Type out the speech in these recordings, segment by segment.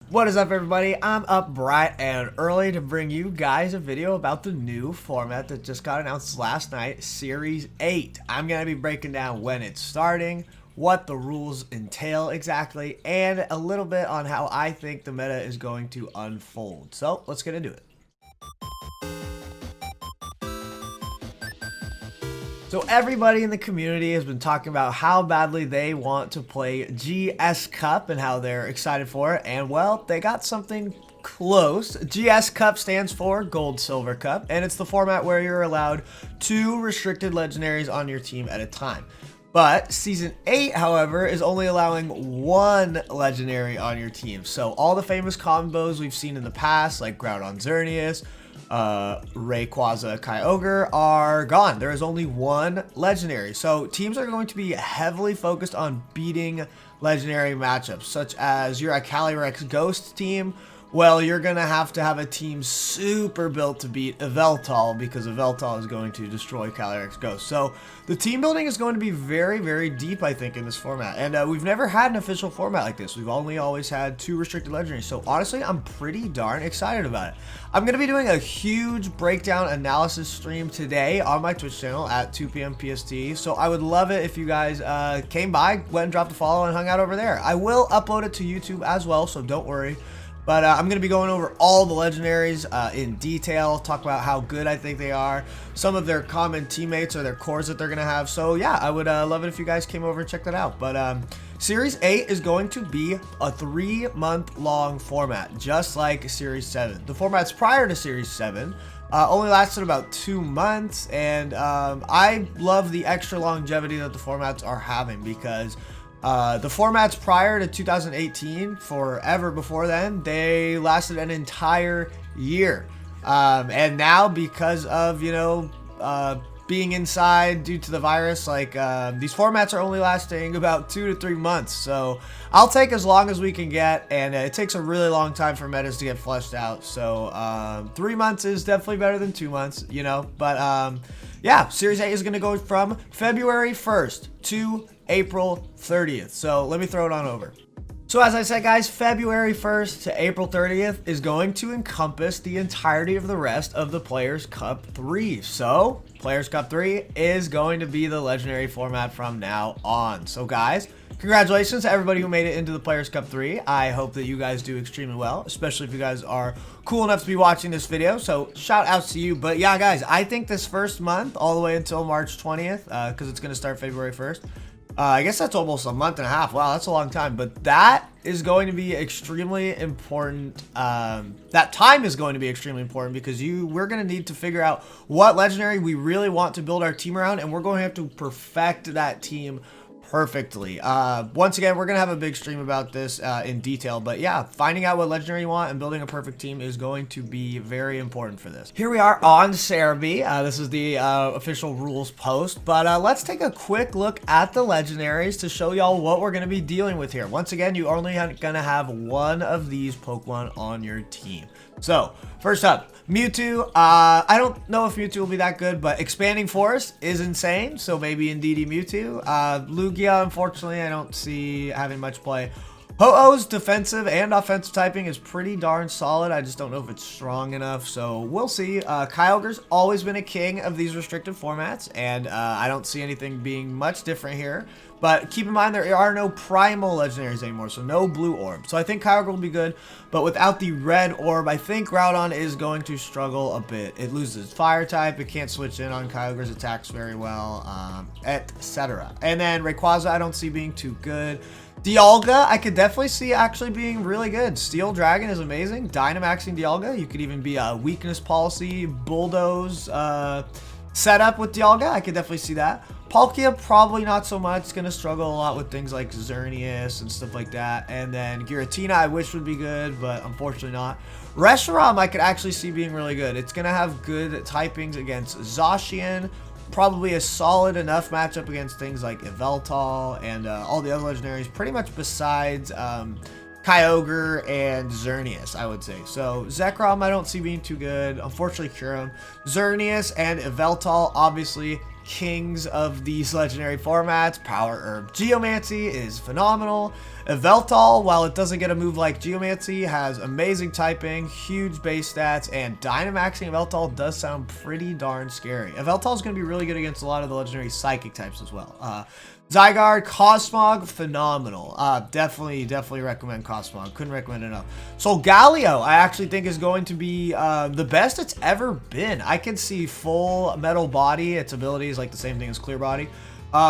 What is up, everybody? I'm up bright and early to bring you guys a video about the new format that just got announced last night, Series 8. I'm going to be breaking down when it's starting, what the rules entail exactly, and a little bit on how I think the meta is going to unfold. So let's get into it. So everybody in the community has been talking about how badly they want to play GS Cup and how they're excited for it. And well, they got something close. GS Cup stands for Gold Silver Cup, and it's the format where you're allowed 2 restricted legendaries on your team at a time. But Season 8, however, is only allowing 1 legendary on your team. So all the famous combos we've seen in the past, like Groudon Xerneas, Rayquaza, Kyogre, are gone. There is only 1 legendary. So teams are going to be heavily focused on beating legendary matchups, such as you're a Calyrex Ghost team. Well, you're going to have a team super built to beat Yveltal, because Yveltal is going to destroy Calyrex Ghost. So the team building is going to be very, very deep, I think, in this format. And we've never had an official format like this. We've only always had 2 restricted legendaries. So honestly, I'm pretty darn excited about it. I'm going to be doing a huge breakdown analysis stream today on my Twitch channel at 2 p.m. PST. So I would love it if you guys came by, went and dropped a follow, and hung out over there. I will upload it to YouTube as well, so don't worry. But I'm going to be going over all the legendaries in detail, talk about how good I think they are, some of their common teammates or their cores that they're going to have. So yeah, I would love it if you guys came over and checked that out. But Series 8 is going to be a 3-month-long format, just like Series 7. The formats prior to Series 7 only lasted about 2 months, and I love the extra longevity that the formats are having, because the formats prior to 2018, forever before then, they lasted an entire year. And now, because of, being inside due to the virus, these formats are only lasting about 2 to 3 months. So I'll take as long as we can get, and it takes a really long time for metas to get fleshed out. So 3 months is definitely better than 2 months, but yeah, Series 8 is going to go from February 1st to April 30th. So let me throw it on over. So as I said, guys, February 1st to April 30th is going to encompass the entirety of the rest of the Players Cup 3. So Players Cup 3 is going to be the legendary format from now on. So guys, congratulations to everybody who made it into the Players Cup 3. I hope that you guys do extremely well, especially if you guys are cool enough to be watching this video. So shout outs to you. But yeah, guys, I think this first month, all the way until March 20th, because it's going to start February 1st, I guess that's almost a month and a half. Wow, that's a long time. But that is going to be extremely important. That time is going to be extremely important, because we're going to need to figure out what legendary we really want to build our team around, and we're going to have to perfect that team perfectly. Once again, we're gonna have a big stream about this in detail, but yeah, finding out what legendary you want and building a perfect team is going to be very important for this. Here we are on Serebii. This is the official rules post, but let's take a quick look at the legendaries to show y'all what we're gonna be dealing with here. Once again, you only gonna have 1 of these Pokemon on your team. So first up, Mewtwo. I don't know if Mewtwo will be that good, but Expanding Forest is insane, so maybe Indeedee Mewtwo. Lugia, unfortunately, I don't see having much play. Ho-Oh's defensive and offensive typing is pretty darn solid. I just don't know if it's strong enough, so we'll see. Kyogre's always been a king of these restricted formats, and I don't see anything being much different here. But keep in mind, there are no primal legendaries anymore, so no blue orb. So I think Kyogre will be good, but without the red orb, I think Groudon is going to struggle a bit. It loses fire type, it can't switch in on Kyogre's attacks very well, etc. And then Rayquaza, I don't see being too good. Dialga, I could definitely see actually being really good. Steel Dragon is amazing. Dynamaxing Dialga, you could even be a weakness policy, bulldoze setup with Dialga. I could definitely see that. Palkia, probably not so much. It's going to struggle a lot with things like Xerneas and stuff like that. And then Giratina, I wish would be good, but unfortunately not. Reshiram, I could actually see being really good. It's going to have good typings against Zacian. Probably a solid enough matchup against things like Yveltal and all the other legendaries, pretty much besides Kyogre and Xerneas, I would say. So Zekrom, I don't see being too good. Unfortunately, Kyurem. Xerneas and Yveltal, obviously kings of these legendary formats. Power Herb Geomancy is phenomenal. Yveltal, while it doesn't get a move like Geomancy, has amazing typing, huge base stats, and Dynamaxing Yveltal does sound pretty darn scary. Yveltal is going to be really good against a lot of the legendary psychic types as well. Zygarde, Cosmog, phenomenal. Definitely recommend Cosmog. Couldn't recommend enough. Solgaleo, I actually think is going to be the best it's ever been. I can see full metal body. Its ability is like the same thing as clear body.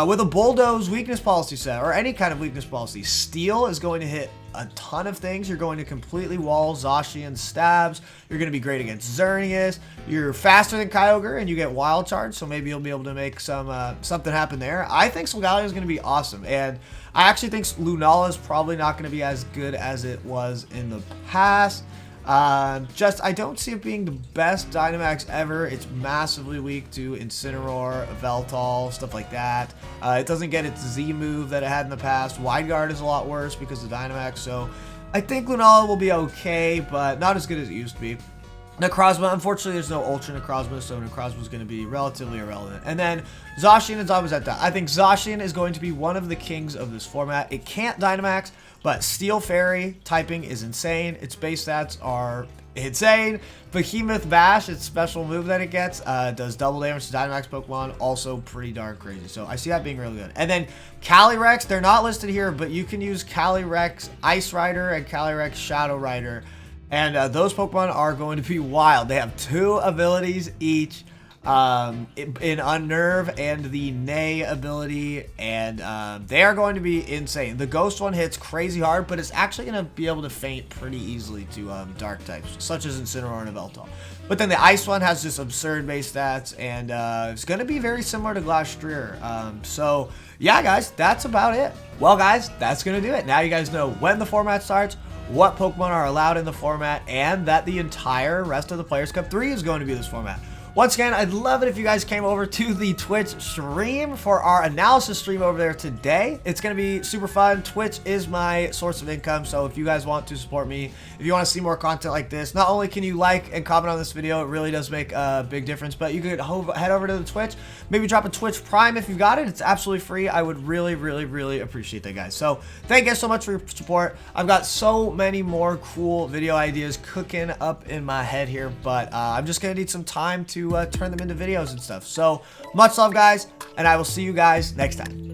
With a Bulldoze weakness policy set, or any kind of weakness policy, Steel is going to hit a ton of things. You're going to completely wall Zacian's stabs. You're going to be great against Xerneas. You're faster than Kyogre, and you get Wild Charge, so maybe you'll be able to make something happen there. I think Solgaleo is going to be awesome, and I actually think Lunala is probably not going to be as good as it was in the past. I don't see it being the best Dynamax ever. It's massively weak to Incineroar, Yveltal, stuff like that. It doesn't get its Z move that it had in the past. Wide Guard is a lot worse because of Dynamax, so I think Lunala will be okay, but not as good as it used to be. Necrozma, unfortunately, there's no Ultra Necrozma, so Necrozma is going to be relatively irrelevant. And then Zacian and Zamazenta. I think Zacian is going to be one of the kings of this format. It can't Dynamax, but Steel Fairy typing is insane. Its base stats are insane. Behemoth Bash, its special move that it gets, does double damage to Dynamax Pokemon. Also pretty darn crazy. So I see that being really good. And then Calyrex, they're not listed here, but you can use Calyrex Ice Rider and Calyrex Shadow Rider. And those Pokemon are going to be wild. They have 2 abilities each, in Unnerve and the Neigh ability, and they are going to be insane. The Ghost one hits crazy hard, but it's actually going to be able to feint pretty easily to Dark types, such as Incineroar and Yveltal. But then the Ice one has just absurd base stats, and it's going to be very similar to Glastrier. So, yeah, guys, that's about it. Well, guys, that's going to do it. Now you guys know when the format starts, what Pokemon are allowed in the format, and that the entire rest of the Players Cup 3 is going to be this format. Once again, I'd love it if you guys came over to the Twitch stream for our analysis stream over there today. It's going to be super fun. Twitch is my source of income, so if you guys want to support me, if you want to see more content like this, not only can you like and comment on this video, it really does make a big difference, but you could head over to the Twitch, maybe drop a Twitch Prime if you've got it. It's absolutely free. I would really appreciate that, guys. So thank you guys so much for your support. I've got so many more cool video ideas cooking up in my head here, but I'm just going to need some time to turn them into videos and stuff. So much love, guys, and I will see you guys next time.